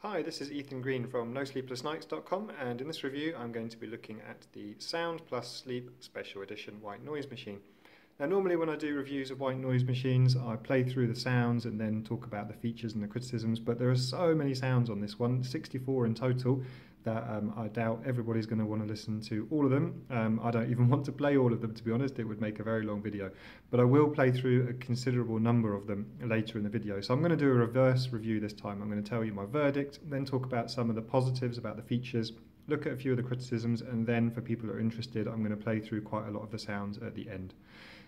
Hi, this is Ethan Green from NoSleeplessNights.com, and in this review I'm going to be looking at the Sound Plus Sleep Special Edition White Noise Machine. Now normally when I do reviews of white noise machines I play through the sounds and then talk about the features and the criticisms, but there are so many sounds on this one, 64 in total, that I doubt everybody's going to want to listen to all of them. I don't even want to play all of them, to be honest. It would make a very long video, but I will play through a considerable number of them later in the video. So I'm going to do a reverse review this time. I'm going to tell you my verdict, then talk about some of the positives about the features, look at a few of the criticisms, and then for people who are interested I'm going to play through quite a lot of the sounds at the end.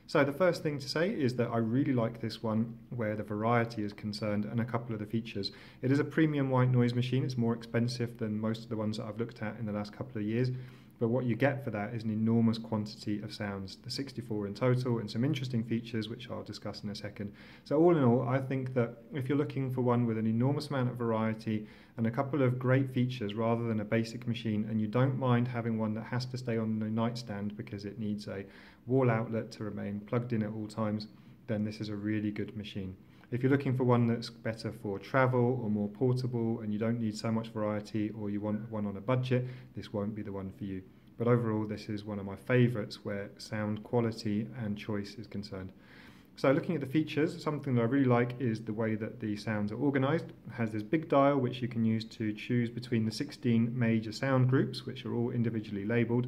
So the first thing to say is that I really like this one where the variety is concerned and a couple of the features. It is a premium white noise machine. It's more expensive than most of the ones that I've looked at in the last couple of years. But what you get for that is an enormous quantity of sounds, the 64 in total, and some interesting features which I'll discuss in a second. So all in all, I think that if you're looking for one with an enormous amount of variety and a couple of great features rather than a basic machine, and you don't mind having one that has to stay on the nightstand because it needs a wall outlet to remain plugged in at all times, then this is a really good machine. If you're looking for one that's better for travel or more portable and you don't need so much variety, or you want one on a budget, this won't be the one for you. But overall, this is one of my favourites where sound quality and choice is concerned. So looking at the features, something that I really like is the way that the sounds are organised. It has this big dial which you can use to choose between the 16 major sound groups, which are all individually labelled.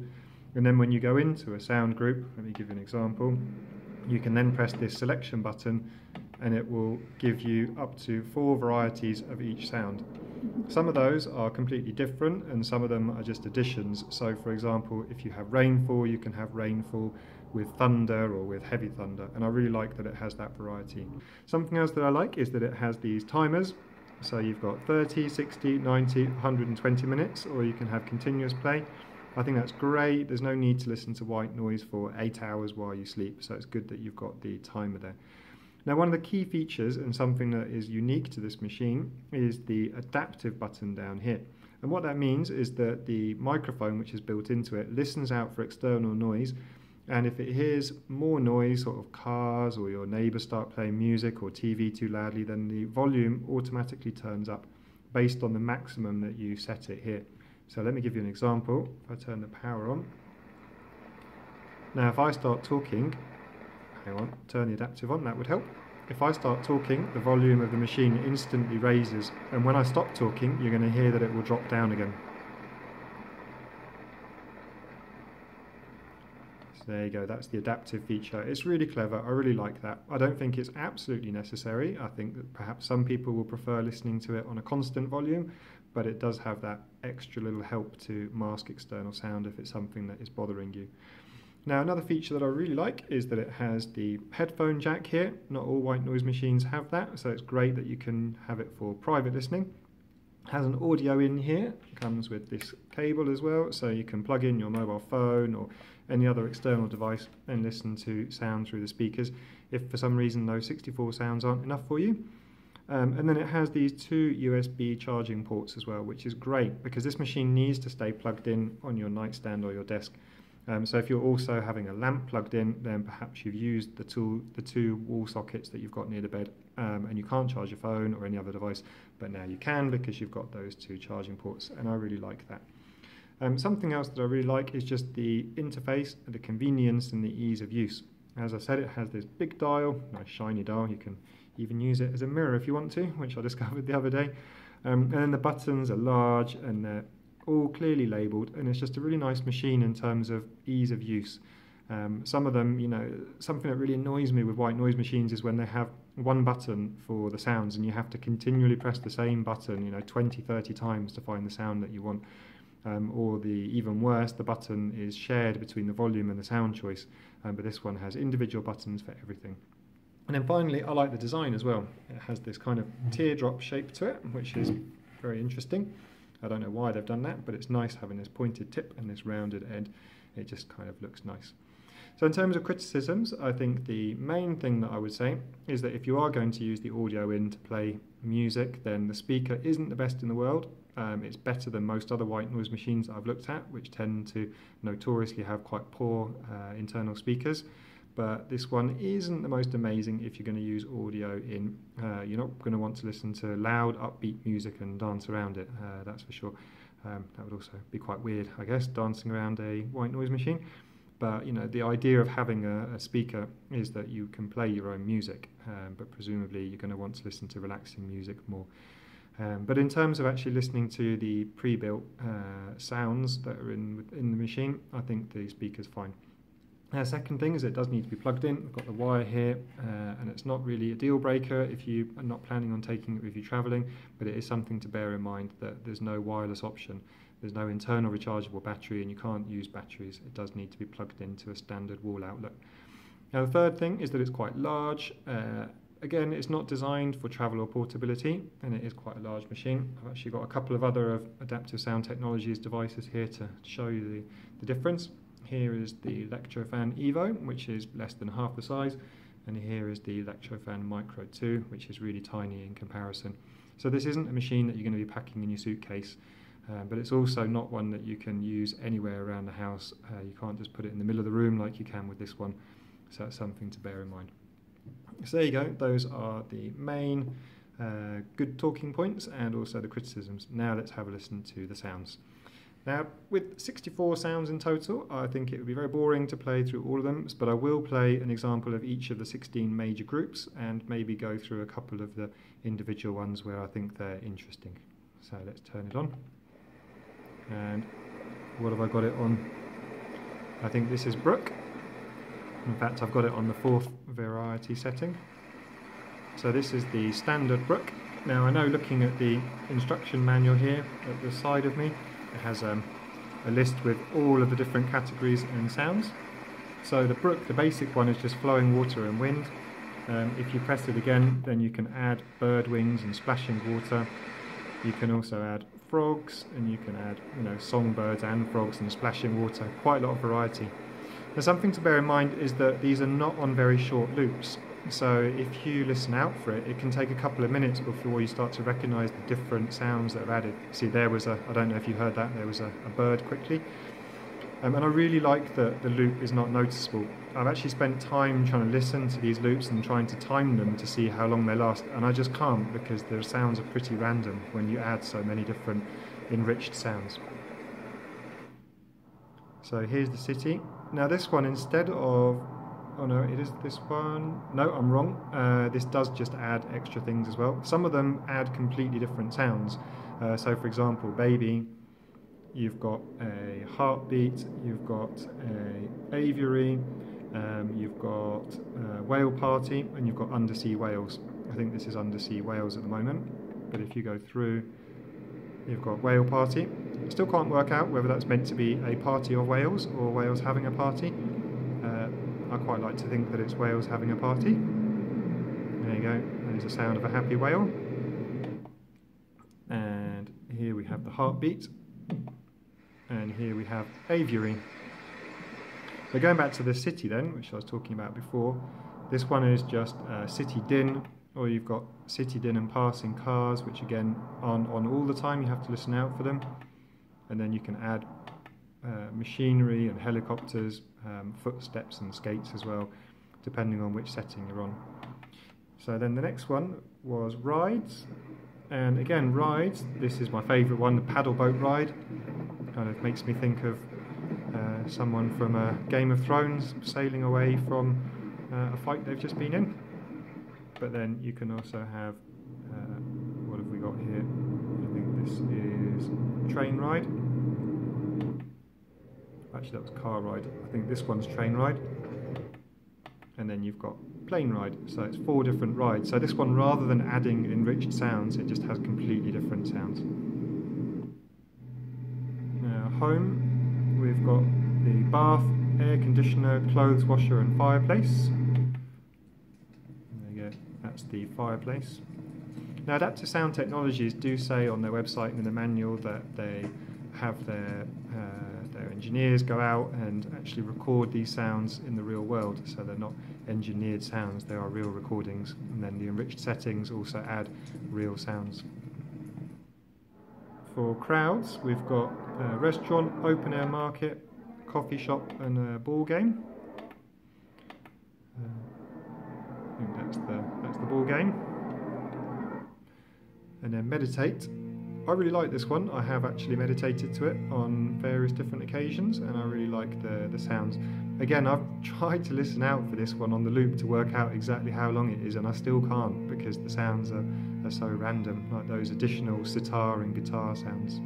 And then when you go into a sound group, let me give you an example, you can then press this selection button and it will give you up to 4 varieties of each sound. Some of those are completely different and some of them are just additions. So for example, if you have rainfall, you can have rainfall with thunder or with heavy thunder, and I really like that it has that variety. Something else that I like is that it has these timers. So you've got 30, 60, 90, 120 minutes, or you can have continuous play. I think that's great. There's no need to listen to white noise for 8 hours while you sleep, so it's good that you've got the timer there. Now one of the key features and something that is unique to this machine is the adaptive button down here. And what that means is that the microphone which is built into it listens out for external noise, and if it hears more noise, sort of cars or your neighbours start playing music or TV too loudly, then the volume automatically turns up based on the maximum that you set it here. So let me give you an example. If I turn the power on. Now if I start talking, hang on, turn the adaptive on, that would help. If I start talking, the volume of the machine instantly raises, and when I stop talking, you're going to hear that it will drop down again. So there you go, that's the adaptive feature. It's really clever, I really like that. I don't think it's absolutely necessary. I think that perhaps some people will prefer listening to it on a constant volume, but it does have that extra little help to mask external sound if it's something that is bothering you. Now another feature that I really like is that it has the headphone jack here. Not all white noise machines have that, so it's great that you can have it for private listening. It has an audio in here, it comes with this cable as well, so you can plug in your mobile phone or any other external device and listen to sound through the speakers if for some reason those 64 sounds aren't enough for you. And then it has these 2 USB charging ports as well, which is great because this machine needs to stay plugged in on your nightstand or your desk. So if you're also having a lamp plugged in, then perhaps you've used the 2 wall sockets that you've got near the bed, and you can't charge your phone or any other device, but now you can because you've got those 2 charging ports, and I really like that. Something else that I really like is just the interface, the convenience and the ease of use. As I said, it has this big dial, nice shiny dial. You can even use it as a mirror if you want to, which I discovered the other day. And then the buttons are large and they're all clearly labelled, and it's just a really nice machine in terms of ease of use. Some of them, you know, something that really annoys me with white noise machines is when they have one button for the sounds and you have to continually press the same button, you know, 20, 30 times to find the sound that you want. Or even worse, the button is shared between the volume and the sound choice, but this one has individual buttons for everything. And then finally, I like the design as well. It has this kind of teardrop shape to it, which is very interesting. I don't know why they've done that, but it's nice having this pointed tip and this rounded end. It just kind of looks nice. So in terms of criticisms, I think the main thing that I would say is that if you are going to use the audio in to play music, then the speaker isn't the best in the world. It's better than most other white noise machines that I've looked at, which tend to notoriously have quite poor internal speakers. but this one isn't the most amazing if you're going to use audio in. You're not going to want to listen to loud, upbeat music and dance around it, that's for sure. That would also be quite weird, I guess, dancing around a white noise machine. But you know, the idea of having a speaker is that you can play your own music, but presumably you're going to want to listen to relaxing music more. But in terms of actually listening to the pre-built sounds that are in the machine, I think the speaker's fine. Second thing is it does need to be plugged in. I've got the wire here, and it's not really a deal breaker if you are not planning on taking it with you travelling, but it is something to bear in mind that there's no wireless option. There's no internal rechargeable battery, and you can't use batteries. It does need to be plugged into a standard wall outlet. Now the third thing is that it's quite large. Again, it's not designed for travel or portability, and it is quite a large machine. I've actually got a couple of other Adaptive Sound Technologies devices here to show you the difference. Here is the Electrofan Evo, which is less than half the size, and here is the Electrofan Micro 2, which is really tiny in comparison. So this isn't a machine that you're going to be packing in your suitcase, but it's also not one that you can use anywhere around the house. You can't just put it in the middle of the room like you can with this one, so that's something to bear in mind. So there you go, those are the main good talking points and also the criticisms. Now let's have a listen to the sounds. Now, with 64 sounds in total, I think it would be very boring to play through all of them, but I will play an example of each of the 16 major groups and maybe go through a couple of the individual ones where I think they're interesting. So let's turn it on. And what have I got it on? I think this is Brook. In fact, I've got it on the 4th variety setting. So this is the standard Brook. Now, I know looking at the instruction manual here at the side of me, it has a list with all of the different categories and sounds. So the Brook, the basic one, is just flowing water and wind. If you press it again, then you can add bird wings and splashing water. You can also add frogs, and you can add, you know, songbirds and frogs and splashing water. Quite a lot of variety. Now, something to bear in mind is that these are not on very short loops. So if you listen out for it, it can take a couple of minutes before you start to recognise the different sounds that are added. See, there was I don't know if you heard that, there was a bird quickly. And I really like that the loop is not noticeable. I've actually spent time trying to listen to these loops and trying to time them to see how long they last, and I just can't, because the sounds are pretty random when you add so many different enriched sounds. So here's the city. Now this one, instead of... Oh no, it is this one. No, I'm wrong. This does just add extra things as well. Some of them add completely different sounds. So for example, baby, you've got a heartbeat, you've got a aviary, you've got a whale party, and you've got undersea whales. I think this is undersea whales at the moment. But if you go through, you've got whale party. Still can't work out whether that's meant to be a party of whales or whales having a party. I quite like to think that it's whales having a party. There you go, there's the sound of a happy whale. And here we have the heartbeat. And here we have aviary. So going back to the city then, which I was talking about before, this one is just city din, or you've got city din and passing cars, which again aren't on all the time, you have to listen out for them. And then you can add machinery and helicopters, footsteps and skates as well, depending on which setting you're on. So then the next one was rides, and again rides, this is my favourite one, the paddle boat ride. Kind of makes me think of someone from Game of Thrones sailing away from a fight they've just been in. But then you can also have, what have we got here? I think this is train ride. Actually, that was car ride. I think this one's train ride. And then you've got plane ride. So it's 4 different rides. So this one, rather than adding enriched sounds, it just has completely different sounds. Now, home, we've got the bath, air conditioner, clothes washer and fireplace. There you go, that's the fireplace. Now, Adaptive Sound Technologies do say on their website and in the manual that they have their engineers go out and actually record these sounds in the real world, so they're not engineered sounds, they are real recordings, and then the enriched settings also add real sounds. For crowds, we've got a restaurant, open air market, coffee shop and a ball game. that's the ball game. And then meditate. I really like this one. I have actually meditated to it on various different occasions, and I really like the sounds. Again, I've tried to listen out for this one on the loop to work out exactly how long it is, and I still can't because the sounds are so random, like those additional sitar and guitar sounds.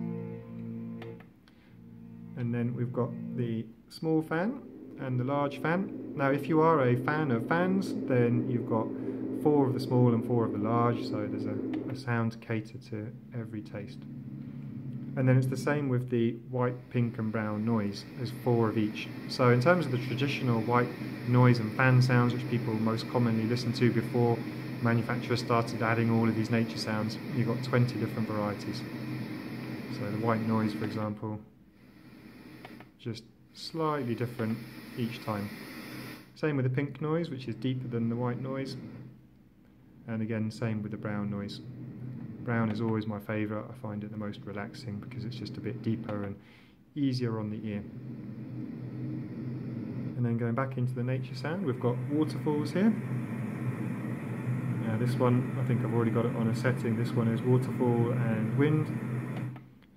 And then we've got the small fan and the large fan. Now, if you are a fan of fans, then you've got 4 of the small and 4 of the large, so there's a sound to cater to every taste. And then it's the same with the white, pink and brown noise. There's 4 of each. So in terms of the traditional white noise and fan sounds, which people most commonly listen to before manufacturers started adding all of these nature sounds, you've got 20 different varieties. So the white noise, for example, just slightly different each time. Same with the pink noise, which is deeper than the white noise. And again, same with the brown noise. Brown is always my favourite. I find it the most relaxing because it's just a bit deeper and easier on the ear. And then going back into the nature sound, we've got waterfalls here. Now this one, I think I've already got it on a setting. This one is waterfall and wind.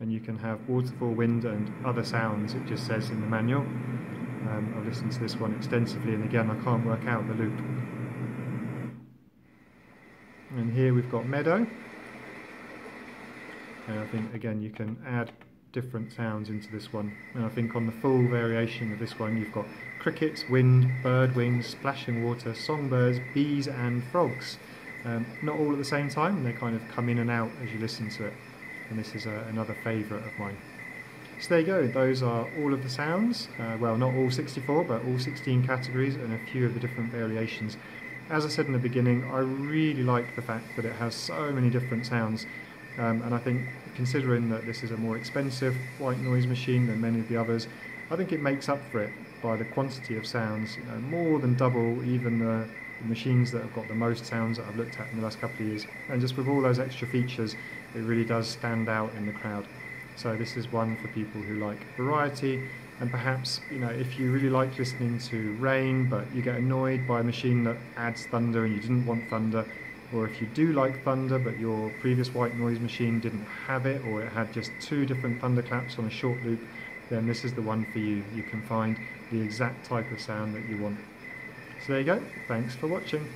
And you can have waterfall, wind and other sounds, it just says in the manual. I've listened to this one extensively, and again I can't work out the loop. And here we've got meadow. And I think again you can add different sounds into this one. And I think on the full variation of this one you've got crickets, wind, bird wings, splashing water, songbirds, bees and frogs. Not all at the same time, and they kind of come in and out as you listen to it. And this is another favourite of mine. So there you go, those are all of the sounds. Well, not all 64, but all 16 categories and a few of the different variations. As I said in the beginning, I really like the fact that it has so many different sounds. And I think, considering that this is a more expensive white noise machine than many of the others, I think it makes up for it by the quantity of sounds, more than double even the machines that have got the most sounds that I've looked at in the last couple of years. And just with all those extra features, it really does stand out in the crowd. So this is one for people who like variety, and perhaps, if you really like listening to rain but you get annoyed by a machine that adds thunder and you didn't want thunder, or if you do like thunder but your previous white noise machine didn't have it, or it had just 2 different thunderclaps on a short loop, then this is the one for you. You can find the exact type of sound that you want. So there you go, thanks for watching.